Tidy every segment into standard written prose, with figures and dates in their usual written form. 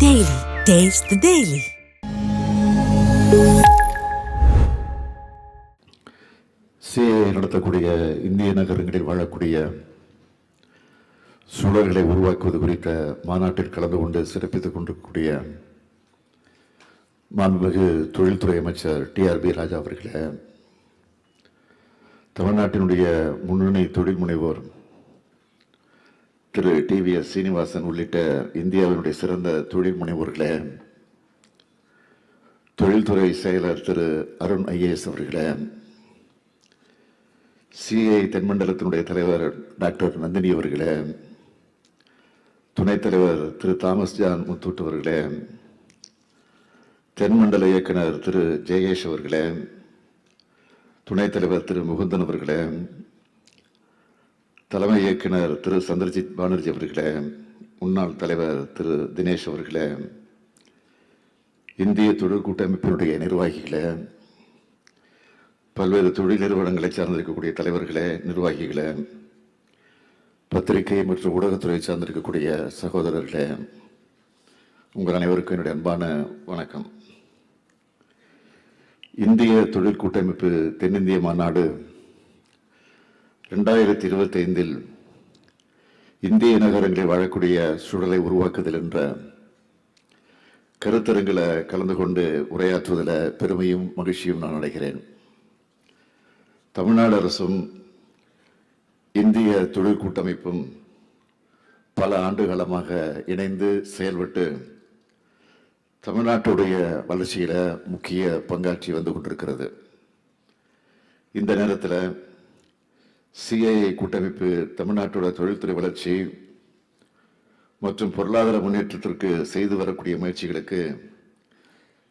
Daily. Taste the Daily. CA நடத்தக்கூடிய இந்திய நகரங்களில் வாழக்கூடிய சூழல்களை உருவாக்குவது குறித்த மாநாட்டில் கலந்து கொண்டு சிறப்பித்துக் கொண்டிருக்கக்கூடிய மாண்புமிகு தொழில்துறை அமைச்சர் டிஆர்பி ராஜா அவர்களே, தமிழ்நாட்டினுடைய முன்னணி தொழில் முனைவோர் திரு டிவிஎஸ் சீனிவாசன் உள்ளிட்ட இந்தியாவினுடைய சிறந்த தொழில் முனைவோர்களே, தொழில்துறை செயலர் திரு அருண் ஐஏஎஸ் அவர்களே, சிஐ தென்மண்டலத்தினுடைய தலைவர் டாக்டர் நந்தினி அவர்களே, துணைத் தலைவர் திரு தாமஸ் ஜான் முத்தூட் அவர்களே, தென்மண்டல இயக்குனர் திரு ஜெயேஷ் அவர்களே, துணைத் தலைவர் திரு முகுந்தன் அவர்களே, தலைமை இயக்குனர் திரு சந்திரஜித் பானர்ஜி அவர்களே, முன்னாள் தலைவர் திரு தினேஷ் அவர்களே, இந்திய தொழில் கூட்டமைப்பினுடைய நிர்வாகிகளே, பல்வேறு தொழில் நிறுவனங்களை சார்ந்திருக்கக்கூடிய தலைவர்களே, நிர்வாகிகளே, பத்திரிகை மற்றும் ஊடகத்துறை சார்ந்திருக்கக்கூடிய சகோதரர்களே, உங்கள் அனைவருக்கும் என்னுடைய அன்பான வணக்கம். இந்திய தொழில் கூட்டமைப்பு தென்னிந்திய மாநாடு 2025 இந்திய நகரங்களில் வாழக்கூடிய சூழலை உருவாக்குதல் என்ற கருத்தரங்கில் கலந்து கொண்டு உரையாற்றுவதில் பெருமையும் மகிழ்ச்சியும் நான் அடைகிறேன். தமிழ்நாடு அரசும் இந்திய தொழில் கூட்டமைப்பும் பல ஆண்டுகாலமாக இணைந்து செயல்பட்டு தமிழ்நாட்டுடைய வளர்ச்சியில் முக்கிய பங்காற்றி வந்து கொண்டிருக்கிறது. இந்த நேரத்தில் சிஐஐ கூட்டமைப்பு தமிழ்நாட்டோட தொழில்துறை வளர்ச்சி மற்றும் பொருளாதார முன்னேற்றத்திற்கு செய்து வரக்கூடிய முயற்சிகளுக்கு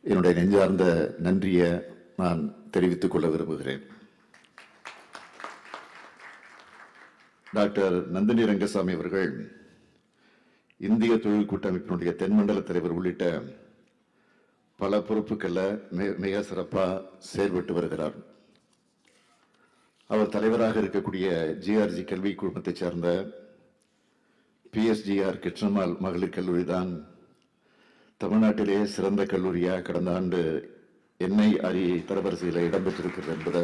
என்னுடைய நெஞ்சார்ந்த நன்றியை நான் தெரிவித்துக் கொள்ள விரும்புகிறேன். டாக்டர் நந்தினி ரங்கசாமி அவர்கள் இந்திய தொழில் கூட்டமைப்பினுடைய தென்மண்டல தலைவர் உள்ளிட்ட பல பொறுப்புகளில் மிக சிறப்பாக செயல்பட்டு வருகிறார். அவர் தலைவராக இருக்கக்கூடிய ஜிஆர்ஜி கல்வி குழுமத்தை சார்ந்த பிஎஸ்ஜிஆர் கிருஷ்ணம்மாள் மகளிர் கல்லூரி தான் தமிழ்நாட்டிலே சிறந்த கல்லூரியாக கடந்த ஆண்டு NIRE தரவரிசையில் இடம்பெற்றிருக்கிறது என்பதை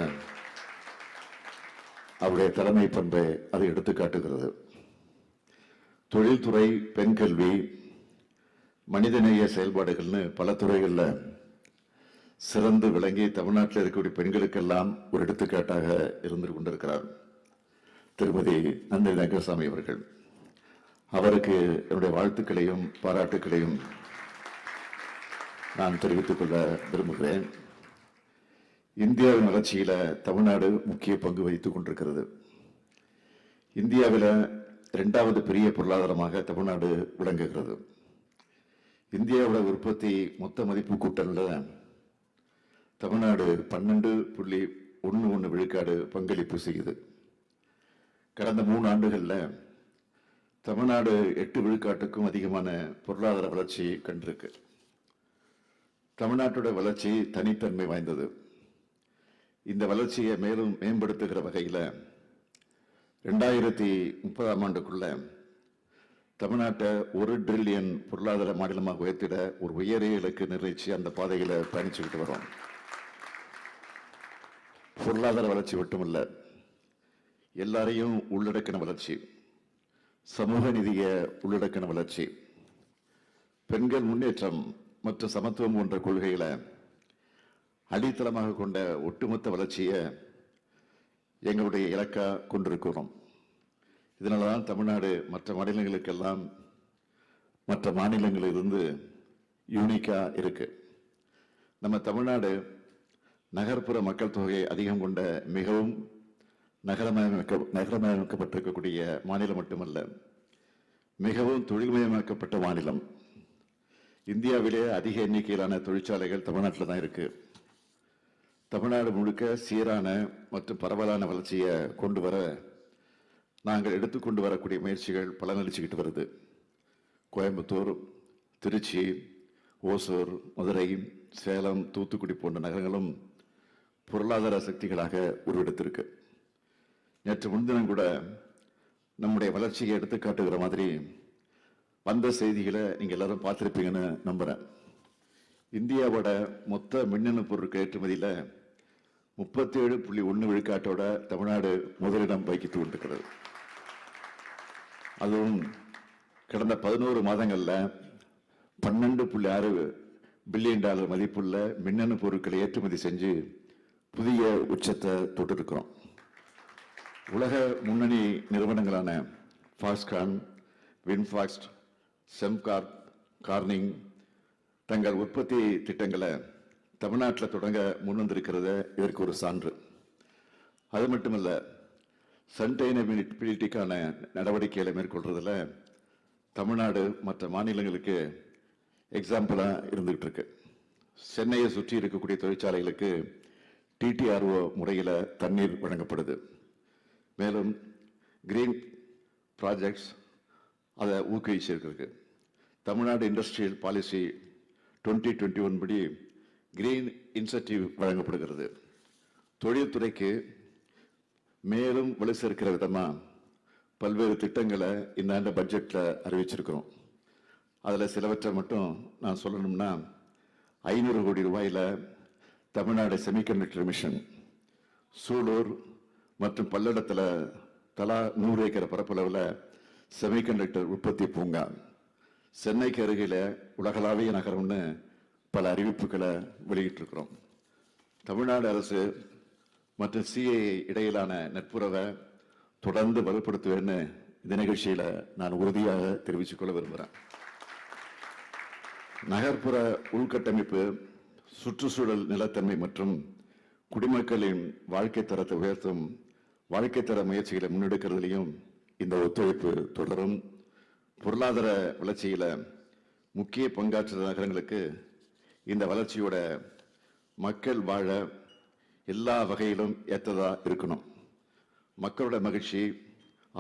அவருடைய தலைமை பண்பை அதை எடுத்து காட்டுகிறது. தொழில்துறை, பெண் கல்வி, மனிதநேய செயல்பாடுகள்னு பல துறைகளில் சிறந்து விளங்கி தமிழ்நாட்டில் இருக்கக்கூடிய பெண்களுக்கெல்லாம் ஒரு எடுத்துக்காட்டாக இருந்து கொண்டிருக்கிறார் திருமதி நந்தினி ரங்கசாமி அவர்கள். அவருக்கு என்னுடைய வாழ்த்துக்களையும் பாராட்டுக்களையும் நான் தெரிவித்துக் கொள்ள விரும்புகிறேன். இந்தியாவின் வளர்ச்சியில தமிழ்நாடு முக்கிய பங்கு வகித்துக் கொண்டிருக்கிறது. இந்தியாவில் 2வது பெரிய பொருளாதாரமாக தமிழ்நாடு விளங்குகிறது. இந்தியாவோட உற்பத்தி மொத்த மதிப்பு கூட்டல்ல தமிழ்நாடு 12.11 விழுக்காடு பங்களிப்பு செய்யுது. கடந்த 3 ஆண்டுகளில் தமிழ்நாடு 8 விழுக்காட்டுக்கும் அதிகமான பொருளாதார வளர்ச்சி கண்டிருக்கு. தமிழ்நாட்டோட வளர்ச்சி தனித்தன்மை வாய்ந்தது. இந்த வளர்ச்சியை மேலும் மேம்படுத்துகிற வகையில் 2030ஆம் ஆண்டுக்குள்ள தமிழ்நாட்டை 1 டிரில்லியன் பொருளாதார மாநிலமாக உயர்த்திட ஒரு உயரிய இலக்கு நிர்ணயிச்சு அந்த பாதையில் பயணிச்சுக்கிட்டு வரோம். பொருளாதார வளர்ச்சி மட்டுமல்ல, எல்லாரையும் உள்ளடக்கின வளர்ச்சி, சமூக நிதிய உள்ளடக்கின வளர்ச்சி, பெண்கள் முன்னேற்றம் மற்றும் சமத்துவம் போன்ற கொள்கைகளை அடித்தளமாக கொண்ட ஒட்டுமொத்த வளர்ச்சியை எங்களுடைய இலக்கா கொண்டிருக்கிறோம். இதனால்தான் தமிழ்நாடு மற்ற மாநிலங்களுக்கெல்லாம் மற்ற மாநிலங்களிலிருந்து யூனிக்கா இருக்கு. நம்ம தமிழ்நாடு நகர்ப்புற மக்கள் தொகையை அதிகம் கொண்ட மிகவும் நகரமயமாக்கப்பட்டிருக்கக்கூடிய மாநிலம் மட்டுமல்ல, மிகவும் தொழில்மயமாக்கப்பட்ட மாநிலம். இந்தியாவிலே அதிக எண்ணிக்கையிலான தொழிற்சாலைகள் தமிழ்நாட்டில் தான் இருக்கு. தமிழ்நாடு முழுக்க சீரான மற்றும் பரவலான வளர்ச்சியை கொண்டு வர நாங்கள் எடுத்துக்கொண்டு வரக்கூடிய முயற்சிகள் பலனளிச்சுக்கிட்டு வருது. கோயம்புத்தூர், திருச்சி, ஓசூர், மதுரை, சேலம், தூத்துக்குடி போன்ற நகரங்களும் பொருளாதார சக்திகளாக உருவெடுத்திருக்கு. நேற்று முன்தினம் கூட நம்முடைய வளர்ச்சியை எடுத்துக்காட்டுகிற மாதிரி வந்த செய்திகளை நீங்க எல்லாரும் பார்த்திருப்பீங்கன்னு நம்புறேன். இந்தியாவோட மொத்த மின்னணு பொருட்கள் ஏற்றுமதியில 37.1 விழுக்காட்டோட தமிழ்நாடு முதலிடம் வகித்து கொண்டிருக்கிறது. அதுவும் கடந்த 11 மாதங்கள்ல 12.6 பில்லியன் டாலர் மதிப்புள்ள மின்னணு பொருட்களை ஏற்றுமதி செஞ்சு புதிய உச்சத்தை தொட்டிருக்கிறோம். உலக முன்னணி நிறுவனங்களான ஃபாக்ஸ்கான், வின்ஃபாக்ஸ்ட், செம்கார்ப், கார்னிங் தங்கள் உற்பத்தி திட்டங்களை தமிழ்நாட்டில் தொடங்க முன்வந்திருக்கிறது இதற்கு ஒரு சான்று. அது மட்டுமல்ல, சஸ்டைனபிலிட்டிக்கான நடவடிக்கைகளை மேற்கொள்றதுல தமிழ்நாடு மற்ற மாநிலங்களுக்கு எக்ஸாம்பிளா இருந்துகிட்டு இருக்கு. சென்னையை சுற்றி இருக்கக்கூடிய தொழிற்சாலைகளுக்கு டிடிஆர்ஓ முறையில் தண்ணீர் வழங்கப்படுது. மேலும் கிரீன் ப்ராஜெக்ட்ஸ் அதை ஊக்குவிச்சிருக்கு. தமிழ்நாடு இண்டஸ்ட்ரியல் பாலிசி 2021 படி கிரீன் இன்சென்டிவ் வழங்கப்படுகிறது. தொழில்துறைக்கு மேலும் வலு சேர்க்கிற விதமா பல்வேறு திட்டங்களை இந்த ஆண்டு பட்ஜெட்ல அறிவிச்சிருக்கிறோம். அதுல சிலவற்றை மட்டும் நான் சொல்லணும்னா, 500 கோடி ரூபாயில தமிழ்நாடு செமிகண்டக்டர் மிஷன், சூலூர் மற்றும் பல்லடத்துல தலா 100 ஏக்கர் பரப்பளவில் செமிகண்டக்டர் உற்பத்தி பூங்கா, சென்னைக்கு அருகில உலகளாவிய நகரம்னு பல அறிவிப்புகளை வெளியிட்டிருக்கிறோம். தமிழ்நாடு அரசு மற்றும் சிஏஏ இடையிலான நட்புறவை தொடர்ந்து வலுப்படுத்துவேன்னு இந்த நிகழ்ச்சியில நான் உறுதியாக தெரிவித்துக் கொள்ள விரும்புகிறேன். நகர்ப்புற உள்கட்டமைப்பு, சுற்றுச்சூழல் நிலத்தன்மை மற்றும் குடிமக்களின் வாழ்க்கை தரத்தை உயர்த்தும் வாழ்க்கை தர முயற்சிகளை முன்னெடுக்கிறதுலையும் இந்த ஒத்துழைப்பு தொடரும். பொருளாதார வளர்ச்சியில முக்கிய பங்காற்றுற நகரங்களுக்கு இந்த வளர்ச்சியோட மக்கள் வாழ எல்லா வகையிலும் ஏற்றதா இருக்கணும். மக்களோட மகிழ்ச்சி,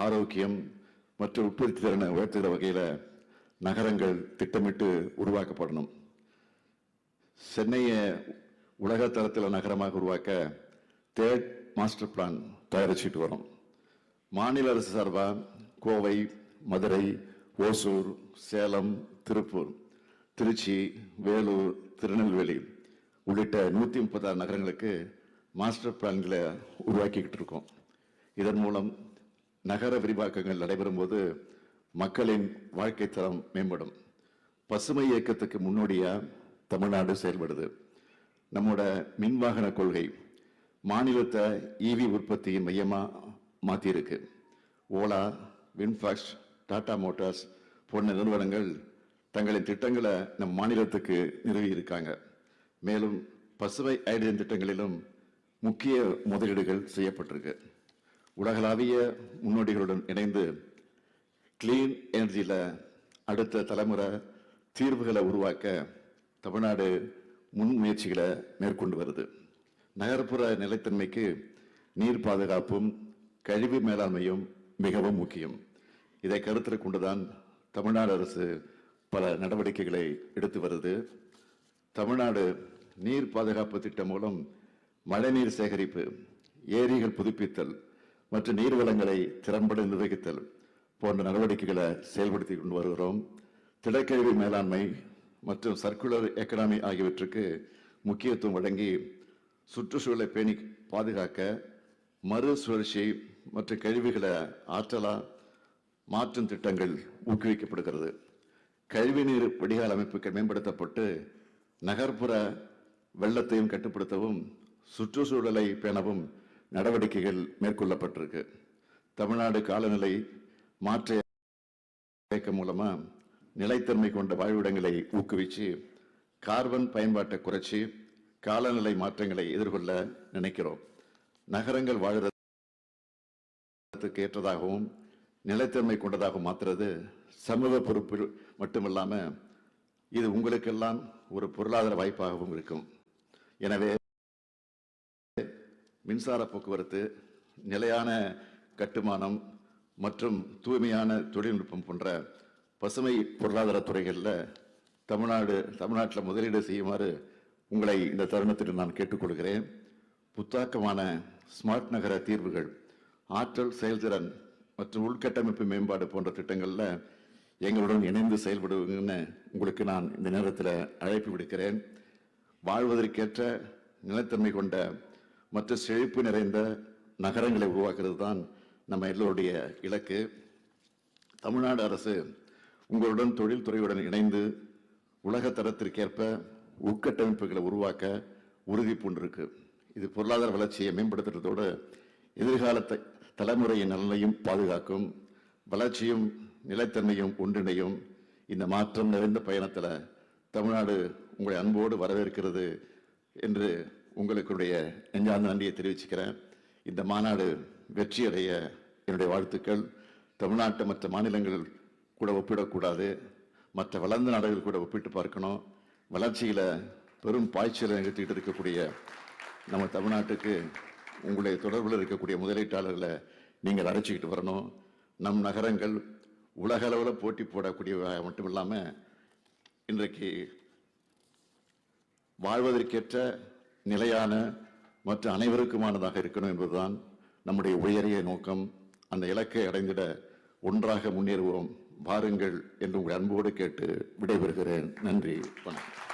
ஆரோக்கியம் மற்றும் உற்பத்தி திறனை உயர்த்துகிற வகையில நகரங்கள் திட்டமிட்டு உருவாக்கப்படணும். சென்னையை உலக தரத்தில் நகரமாக உருவாக்க 3rd மாஸ்டர் பிளான் தயாரிச்சுட்டு வரும். மாநில அரசு சார்பா கோவை, மதுரை, ஓசூர், சேலம், திருப்பூர், திருச்சி, வேலூர், திருநெல்வேலி உள்ளிட்ட 136 நகரங்களுக்கு மாஸ்டர் பிளான்களை உருவாக்கிக்கிட்டு இருக்கோம். இதன் மூலம் நகர விரிவாக்கங்கள் நடைபெறும் போது மக்களின் வாழ்க்கை தரம் மேம்படும். பசுமை இயக்கத்துக்கு முன்னோடியா தமிழ்நாடு செயல்படுது. நம்மோட மின்வாகன கொள்கை மாநிலத்தை ஈவி உற்பத்தியின் மையமா மாத்திருக்கு. ஓலா, வின்ஃபாக்ஸ், டாடா மோட்டார்ஸ் போன்ற நிறுவனங்கள் தங்களின் திட்டங்களை நம் மாநிலத்துக்கு நிறுவி இருக்காங்க. மேலும் பசுமை ஹைட்ரஜன் திட்டங்களிலும் முக்கிய முதலீடுகள் செய்யப்பட்டிருக்கு. உலகளாவிய முன்னோடிகளுடன் இணைந்து கிளீன் எனர்ஜியில அடுத்த தலைமுறை தீர்வுகளை உருவாக்க தமிழ்நாடு முன்முயற்சிகளை மேற்கொண்டு வருது. நகர்ப்புற நிலைத்தன்மைக்கு நீர் பாதுகாப்பும் கழிவு மேலாண்மையும் மிகவும் முக்கியம். இதை கருத்தில் கொண்டுதான் தமிழ்நாடு அரசு பல நடவடிக்கைகளை எடுத்து வருது. தமிழ்நாடு நீர் பாதுகாப்பு திட்டம் மூலம் மழைநீர் சேகரிப்பு, ஏரிகள் புதுப்பித்தல் மற்றும் நீர்வளங்களை திறம்பட நிர்வகித்தல் போன்ற நடவடிக்கைகளை செயல்படுத்தி கொண்டு வருகிறோம். திடக்கழிவு மேலாண்மை மற்றும் சர்க்குலர் எக்கனாமி ஆகியவற்றுக்கு முக்கியத்துவம் வழங்கி சுற்றுச்சூழலை பேணி பாதுகாக்க மறுசுழற்சி மற்றும் கழிவுகளை ஆற்றலா மாற்றும் திட்டங்கள் ஊக்குவிக்கப்படுகிறது. கழிவுநீர் வடிகால் அமைப்புகள் மேம்படுத்தப்பட்டு நகர்ப்புற வெள்ளத்தையும் கட்டுப்படுத்தவும் சுற்றுச்சூழலை பேணவும் நடவடிக்கைகள் மேற்கொள்ளப்பட்டிருக்கு. தமிழ்நாடு காலநிலை மாற்ற இயக்கம் மூலமா நிலைத்தன்மை கொண்ட வாழ்விடங்களை ஊக்குவிச்சு கார்பன் பயன்பாட்டை குறைச்சி காலநிலை மாற்றங்களை எதிர்கொள்ள நினைக்கிறோம். நகரங்கள் வாழுறதுக்கு ஏற்றதாகவும் நிலைத்தன்மை கொண்டதாகவும் மாற்றுறது சமூக பொறுப்பு மட்டுமில்லாம இது உங்களுக்கெல்லாம் ஒரு பொருளாதார வாய்ப்பாகவும் இருக்கும். எனவே மின்சார போக்குவரத்து, நிலையான கட்டுமானம் மற்றும் தூய்மையான தொழில்நுட்பம் போன்ற பசுமை பொருளாதார துறைகளில் தமிழ்நாட்டில் முதலீடு செய்யுமாறு உங்களை இந்த தருணத்தில் நான் கேட்டுக்கொள்கிறேன். புத்தாக்கமான ஸ்மார்ட் நகர தீர்வுகள், ஆற்றல் செயல்திறன் மற்றும் உள்கட்டமைப்பு மேம்பாடு போன்ற திட்டங்களில் எங்களுடன் இணைந்து செயல்படுவீங்கன்னு உங்களுக்கு நான் இந்த நேரத்தில் அழைப்பு விடுக்கிறேன். வாழ்வதற்கேற்ற நிலைத்தன்மை கொண்ட மற்ற செழிப்பு நிறைந்த நகரங்களை உருவாக்குறது தான் நம்ம எல்லோருடைய இலக்கு. தமிழ்நாடு அரசு உங்களுடன் தொழில்துறையுடன் இணைந்து உலக தரத்திற்கேற்ப உட்கட்டமைப்புகளை உருவாக்க உறுதி பூண்டிருக்கு. இது பொருளாதார வளர்ச்சியை மேம்படுத்துறதோடு எதிர்கால தலைமுறையின் நலனையும் பாதுகாக்கும். வளர்ச்சியும் நிலைத்தன்மையும் ஒன்றிணையும். இந்த மாற்றம் நிறைந்த பயணத்தில் தமிழ்நாடு உங்களை அன்போடு வரவேற்கிறது என்று உங்களுடைய நெஞ்சார்ந்த நன்றியை தெரிவிச்சுக்கிறேன். இந்த மாநாடு வெற்றியடைய என்னுடைய வாழ்த்துக்கள். தமிழ்நாட்டை மற்ற மாநிலங்கள் கூட ஒப்பிடக்கூடாது, மற்ற வளர்ந்த நாடுகள் கூட ஒப்பிட்டு பார்க்கணும். வளர்ச்சியில் பெரும் பாய்ச்சலை நிகழ்த்திட்டு இருக்கக்கூடிய நம்ம தமிழ்நாட்டுக்கு உங்களுடைய தொடர்பில் இருக்கக்கூடிய முதலீட்டாளர்களை நீங்கள் அழைச்சிக்கிட்டு வரணும். நம் நகரங்கள் உலக அளவில் போட்டி போடக்கூடிய மட்டும் இல்லாமல் இன்றைக்கு வாழ்வதற்கேற்ற நிலையான மற்ற அனைவருக்குமானதாக இருக்கணும் என்பதுதான் நம்முடைய உயரிய நோக்கம். அந்த இலக்கை அடைந்திட ஒன்றாக முன்னேறுவோம். வாருங்கள் என்று உங்கள் அன்போடு கேட்டு விடைபெறுகிறேன். நன்றி, வணக்கம்.